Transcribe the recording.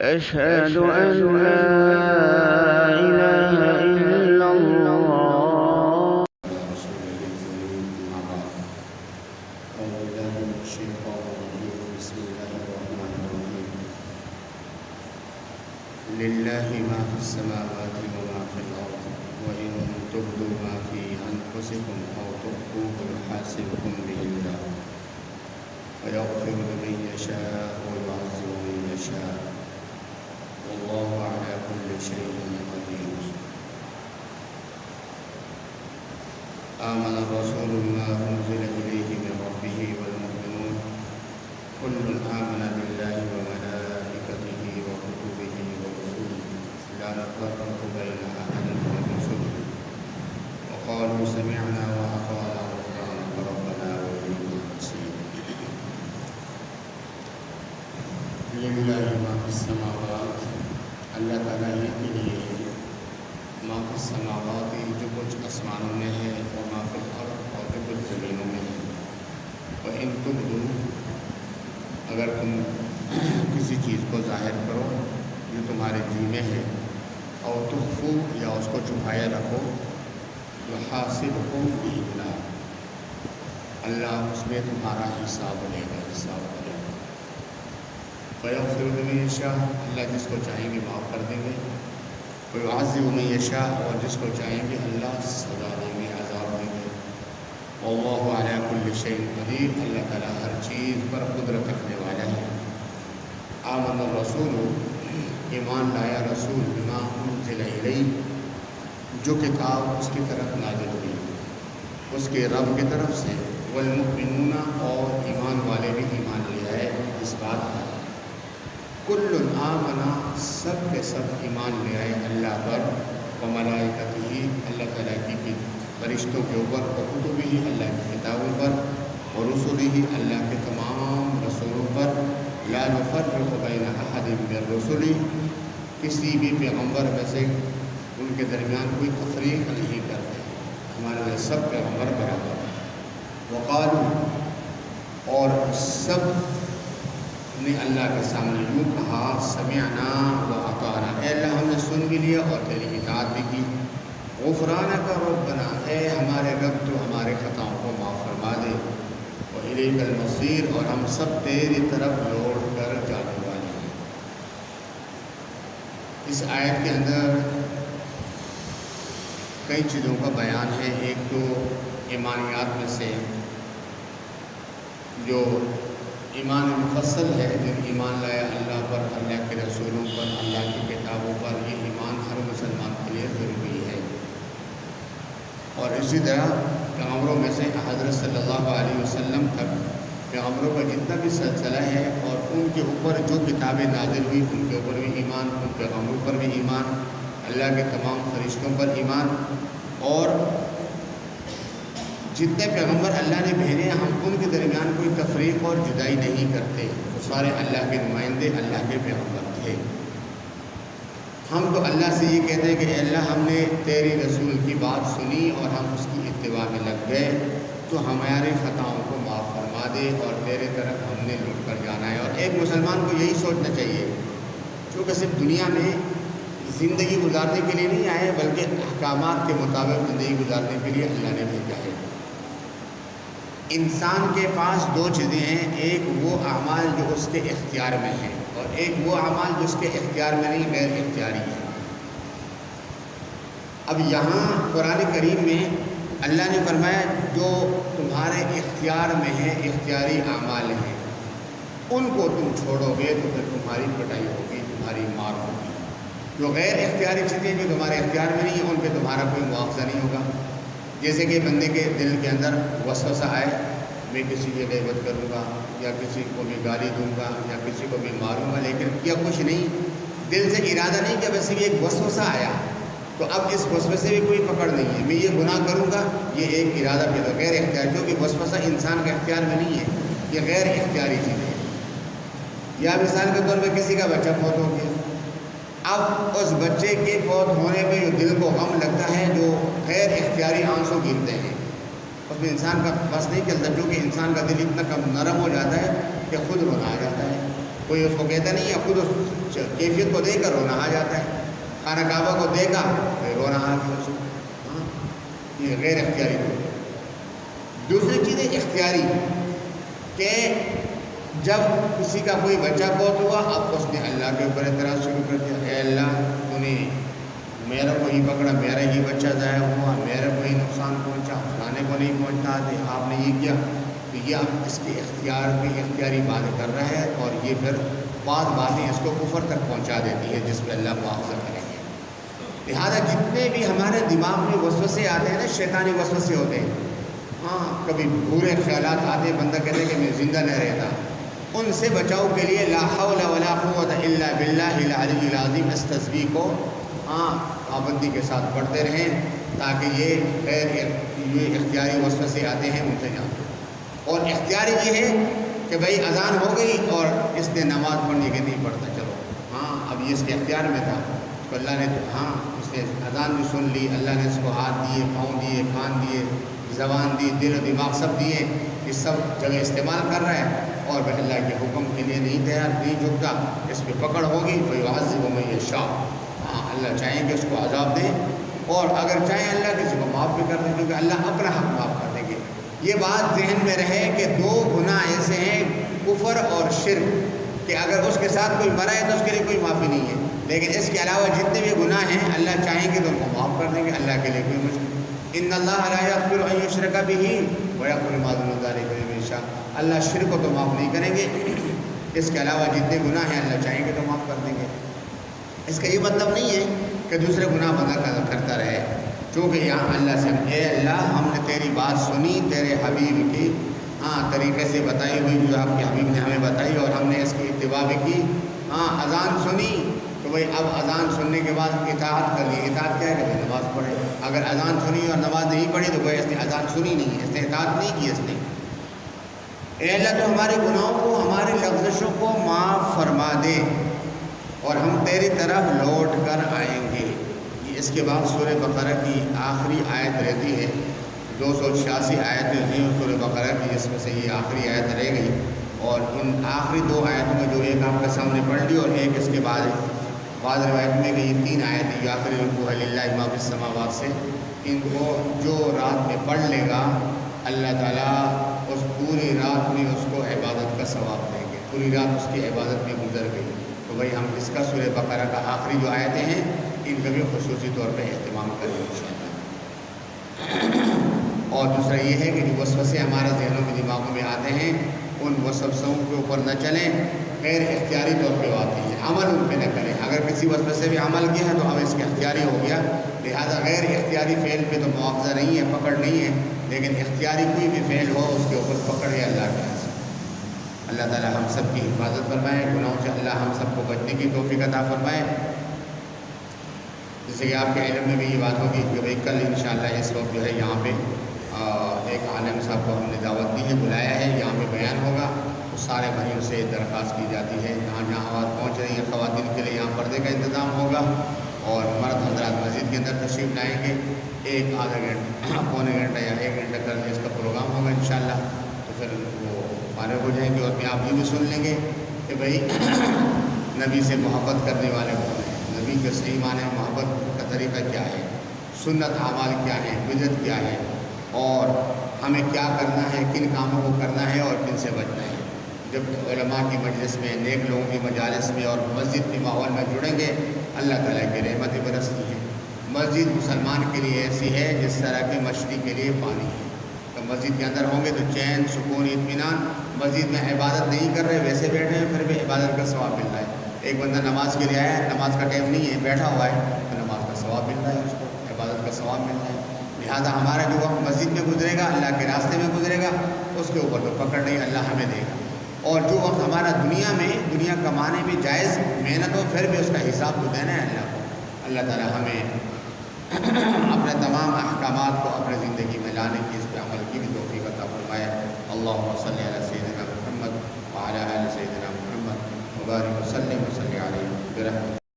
أشهد أن لا إله إلا الله. لله ما في السماوات وما في الأرض وإن تبدوا ما في أنفسكم أو تخفوه يحاسبكم به الله فيغفر لمن يشاء ويعذب من يشاء والله على كل شيء قدير. آمن الرسول بما أنزل إليه من ربه والمؤمنون كل آمن بالله وملائكته وكتبه ورسله لا نفرق بين أحد من رسله وقالوا سمعنا وأطعنا غفرانك ربنا وإليك المصير. لله ما في السماوات، اللہ تعالیٰ ہی کے لیے ما فی السماوات جو کچھ آسمانوں میں ہے اور ما فی الارض اور جو کچھ زمینوں میں ہے. وَإِن تُبْدُوا اگر تم کسی چیز کو ظاہر کرو جو تمہارے جی میں ہے اور تخفو یا اس کو چھپائے رکھو یحاسبکم بہ اللہ، اللہ اس میں تمہارا حساب لے گا، حساب کرے گا. فیغفر لمن یشاء، اللہ جس کو چاہیں گے معاف کر دیں گے. ویعذب من یشاء، اور جس کو چاہیں گے اللہ سزا دیں گے، عذاب دیں گے. واللہ علی کل شیء قدیر، اللہ تعالیٰ ہر چیز پر قدرت رکھنے والا ہے. آمن الرسول، ایمان لایا رسول، بما انزل الیہ، جو کتاب اس کی طرف نازل ہوئی اس کے رب کی طرف سے. والمؤمنون، اور ایمان والے بھی ایمان لے آئے اس بات پر. کل آمنا، سب کے سب ایمان لے آئے اللہ پر. وملائکتہ، اللہ تعالیٰ کی فرشتوں کے اوپر. وکتبہ، اللہ کی کتابوں پر. ورسلہ، اللہ کے تمام رسولوں پر. لا نفرق بین احد من رسلہ، کسی بھی پیغمبر میں سے ان کے درمیان کوئی تفریق نہیں کرتے، ہمارے لیے سب پیغمبر برابر. وقالوا، اور سب نے اللہ کے سامنے یوں کہا سمعنا و اطعنا، اے اللہ ہم نے سن بھی لیا اور تیری اطاعت بھی کی. غفرانک ربنا، اے ہمارے رب تو ہمارے خطاؤں کو معاف فرما دے. وإلیک المصیر، اور ہم سب تیری طرف لوٹ کر جانے والے ہیں. اس آیت کے اندر کئی چیزوں کا بیان ہے. ایک تو ایمانیات میں سے جو ایمان مفصل ہے، جن ایمان لایا اللہ پر، اللہ کے رسولوں پر، اللہ کی کتابوں پر، یہ ایمان ہر مسلمان کے لیے ضروری ہے. اور اسی طرح پیغمبروں میں سے حضرت صلی اللہ علیہ وسلم تک پیغمبروں کا جتنا بھی سلسلہ ہے اور ان کے اوپر جو کتابیں نازل ہوئی ان کے اوپر بھی ایمان، ان پیغمبروں پر بھی ایمان، اللہ کے تمام فرشتوں پر ایمان. اور جتنے پیغمبر اللہ نے بھیجے ہم ان کے درمیان کوئی تفریق اور جدائی نہیں کرتے، وہ سارے اللہ کے نمائندے، اللہ کے پیغمبر تھے. ہم تو اللہ سے یہ کہتے ہیں کہ اے اللہ ہم نے تیری رسول کی بات سنی اور ہم اس کی اتباع میں لگ گئے، تو ہمارے خطاؤں کو معاف فرما دے اور تیرے طرف ہم نے لٹ کر جانا ہے. اور ایک مسلمان کو یہی سوچنا چاہیے، کیونکہ صرف دنیا میں زندگی گزارنے کے لیے نہیں آئے بلکہ احکامات کے مطابق زندگی گزارنے کے لیے اللہ نے بھیجا ہے. انسان کے پاس دو چیزیں ہیں، ایک وہ اعمال جو اس کے اختیار میں ہیں اور ایک وہ اعمال جو اس کے اختیار میں نہیں، غیر اختیاری ہیں. اب یہاں قرآن کریم میں اللہ نے فرمایا جو تمہارے اختیار میں ہیں، اختیاری اعمال ہیں، ان کو تم چھوڑو گے تو پھر تمہاری پٹائی ہوگی، تمہاری مار ہوگی. جو غیر اختیاری چیزیں جو تمہارے اختیار میں نہیں ہیں ان پہ تمہارا کوئی مواخذہ نہیں ہوگا. جیسے کہ بندے کے دل کے اندر وسوسہ آئے، میں کسی کی غیبت کروں گا یا کسی کو بھی گالی دوں گا یا کسی کو بھی ماروں گا، لیکن کیا کچھ نہیں، دل سے ارادہ نہیں کہ ویسے بھی ایک وسوسہ آیا، تو اب اس وسوسے بھی کوئی پکڑ نہیں ہے، میں یہ گناہ کروں گا، یہ ایک ارادہ پیدا غیر اختیاری، کیونکہ وسوسہ انسان کے اختیار میں نہیں ہے، یہ غیر اختیاری چیز ہے. یا مثال کے طور پہ کسی کا بچہ فوت ہو گیا، اب اس بچے کے فوت ہونے پہ جو دل کو غم لگتا ہے، جو غیر اختیاری آنسو گرتے ہیں، اس میں انسان کا بس نہیں چلتا، کیونکہ انسان کا دل اتنا کم نرم ہو جاتا ہے کہ خود رونا آ جاتا ہے. کوئی اس کو کہتا نہیں ہے، خود کیفیت کو دیکھ کر رونا آ جاتا ہے، خانہ کعبہ کو دیکھا رونا آ گیا اس کو، یہ غیر اختیاری ہو گیا۔ دوسری چیز ہے اختیاری، کہ جب کسی کا کوئی بچہ فوت ہوا، اب اس نے اللہ کے اوپر اعتراض شروع کر دیا، اے اللہ تو نے میرا کو ہی پکڑا، میرا ہی بچہ ضائع ہوا، میرے کو ہی نقصان پہنچا، فلانے کو نہیں پہنچتا تھے، آپ نے یہ کیا۔ تو یہ اب اس کے اختیار پہ اختیاری باتیں کر رہا ہے، اور یہ پھر بعض باتیں اس کو کفر تک پہنچا دیتی ہے جس پہ اللہ مواخذہ کریں گے۔ لہٰذا جتنے بھی ہمارے دماغ میں وسوسے آتے ہیں نا، شیطانی وسوسے ہوتے ہیں، کبھی برے خیالات آتے ہیں، بندہ کہتے ہیں کہ میں زندہ نہیں رہتا، ان سے بچاؤ کے لیے لا حول ولا قوت الا باللہ العلی العظیم اس تسبیح کو پابندی کے ساتھ پڑھتے رہیں، تاکہ یہ اختیاری وسوسے آتے ہیں ان سے جاتے۔ اور اختیاری یہ ہے کہ بھائی اذان ہو گئی اور اس نے نماز پڑھنے کے نہیں پڑھتا، چلو اب یہ اس کے اختیار میں تھا، تو اللہ نے اس نے اذان بھی سن لی، اللہ نے اس کو ہاتھ دیے، پاؤں دیے، کان دیے، زبان دی، دل و دماغ سب دیے، یہ سب جگہ استعمال کر رہا ہے، اور وہ اللہ کے حکم کے لیے نہیں تیار، نہیں جھکتا، اس پہ پکڑ ہوگی فیعذب من یشاء، اللہ چاہیں کہ اس کو عذاب دیں، اور اگر چاہیں اللہ کسی کو معاف بھی کر دیں، کیونکہ اللہ اپنا حق معاف کر دیں گے۔ یہ بات ذہن میں رہے کہ دو گناہ ایسے ہیں، کفر اور شرک، کہ اگر اس کے ساتھ کوئی مرا ہے تو اس کے لیے کوئی معافی نہیں ہے، لیکن اس کے علاوہ جتنے بھی گناہ ہیں اللہ چاہیں گے تو ان کو معاف کر دیں گے، اللہ کے لیے کوئی مشکل۔ ان اللہ لا یغفر ان یشرک بہ ویغفر ما دون ذلک لمن یشاء، اللہ شرک کو تو معاف نہیں کریں گے، اس کے علاوہ جتنے گناہ ہیں اللہ چاہیں گے تو معاف کر دیں گے۔ اس کا یہ مطلب نہیں ہے کہ دوسرے گناہ بندہ کرتا رہے، چونکہ یہاں اللہ سے اے اللہ ہم نے تیری بات سنی، تیرے حبیب کی طریقے سے بتائی ہوئی جو آپ کے حبیب نے ہمیں بتائی، اور ہم نے اس کی اتباع بھی کی، اذان سنی تو بھائی اب اذان سننے کے بعد اطاعت کر لی۔ اطاعت کیا ہے کہ بھائی نماز پڑھے، اگر اذان سنی اور نماز نہیں پڑھی تو بھائی اس نے اذان سنی نہیں ہے، اس نے اطاعت نہیں کی اس نے۔ اے اللہ تو ہمارے گناہوں کو، ہماری لغزشوں کو معاف فرما دے، اور ہم تیری طرف لوٹ کر آئیں گے۔ اس کے بعد سورہ بقرہ کی آخری آیت رہتی ہے، 286 آیتیں ہیں سورہ بقرہ کی، جس میں سے یہ آخری آیت رہ گئی، اور ان آخری دو آیتوں میں جو ایک آپ کے سامنے پڑھ لی اور ایک اس کے بعد بعض روایت میں کہ یہ 3 آیتیں یہ آخری رکوع ہے للہ ما فی السماوات سے، ان کو جو رات میں پڑھ لے گا اللہ تعالیٰ اس پوری رات میں اس کو عبادت کا ثواب دیں گے، پوری رات اس کی عبادت میں گزر گئی۔ تو بھائی ہم اس کا سورہ بقرہ کا آخری جو آیتیں ہیں ان کا بھی خصوصی طور پہ اہتمام کریں انشاءاللہ۔ اور دوسرا یہ ہے کہ جو وسوسے ہمارے ذہنوں میں دماغوں میں آتے ہیں ان وسوسوں کے اوپر نہ چلیں، غیر اختیاری طور پہ آتے ہیں، عمل ان پہ نہ کریں۔ اگر کسی وسوسے پہ عمل کیا ہے تو اب اس کے اختیاری ہو گیا، لہذا غیر اختیاری فعل پہ تو مواخذہ نہیں ہے، پکڑ نہیں ہے، لیکن اختیاری کوئی بھی فعل ہو اس کے اوپر پکڑ ہے اللہ کے حاصل۔ اللہ تعالی ہم سب کی حفاظت فرمائے، گناہوں سے اللہ ہم سب کو بچنے کی توفیق عطا فرمائے۔ جیسے کہ آپ کے علم میں بھی یہ بات ہوگی کہ بھائی کل انشاءاللہ اس وقت جو ہے یہاں پہ ایک عالم صاحب کو ہم نے دعوت دی ہے، بلایا ہے، یہاں پہ بیان ہوگا، تو سارے بھائیوں سے درخواست کی جاتی ہے جہاں جہاں آواز پہنچ رہی ہے خواتین کے لیے یہاں پردے کا انتظام ہوگا، اور مرد حضرات مسجد کے اندر تشریف لائیں گے، ایک آدھا گھنٹہ پونے گھنٹہ یا 1 گھنٹہ کر کے اس کا پروگرام ہوگا انشاءاللہ، تو پھر وہ فارغ ہو جائیں گے، اور اپنے آپ یہ بھی سن لیں گے کہ بھائی نبی سے محبت کرنے والے کون ہیں، نبی کے صحیح معنی محبت کا طریقہ کیا ہے، سنت اعمال کیا ہے، بدعت کیا ہے، اور ہمیں کیا کرنا ہے، کن کاموں کو کرنا ہے اور کن سے بچنا ہے۔ جب علماء کی مجلس میں، نیک لوگوں کی مجالس میں اور مسجد کے ماحول میں جڑیں گے اللہ تعالیٰ کی رحمتیں برستی ہیں۔ مسجد مسلمان کے لیے ایسی ہے جس طرح کہ مچھلی کے لیے پانی ہے، تو مسجد کے اندر ہوں گے تو چین، سکون، اطمینان، مسجد میں عبادت نہیں کر رہے ویسے بیٹھے ہیں پھر بھی عبادت کا ثواب مل رہا ہے۔ ایک بندہ نماز کے لیے آیا ہے، نماز کا ٹائم نہیں ہے، بیٹھا ہوا ہے، تو نماز کا ثواب مل رہا ہے، اس کو عبادت کا ثواب مل رہا ہے۔ لہٰذا ہمارا جو وقت مسجد میں گزرے گا، اللہ کے راستے میں گزرے گا، اس کے اوپر تو پکڑ نہیں اللہ ہمیں دے گا، اور جو وقت ہمارا دنیا میں دنیا کمانے میں جائز محنت ہو پھر بھی اس کا حساب تو دینا ہے اللہ کو۔ اللہ تعالیٰ ہمیں اپنے تمام احکامات کو اپنے زندگی میں لانے کی، اس پہ عمل کی بھی توفیق عطا فرمائے۔ اللہم صلی علی سیدنا محمد وعلی آل سیدنا محمد وبارک وسلم علیہ برحمتہ۔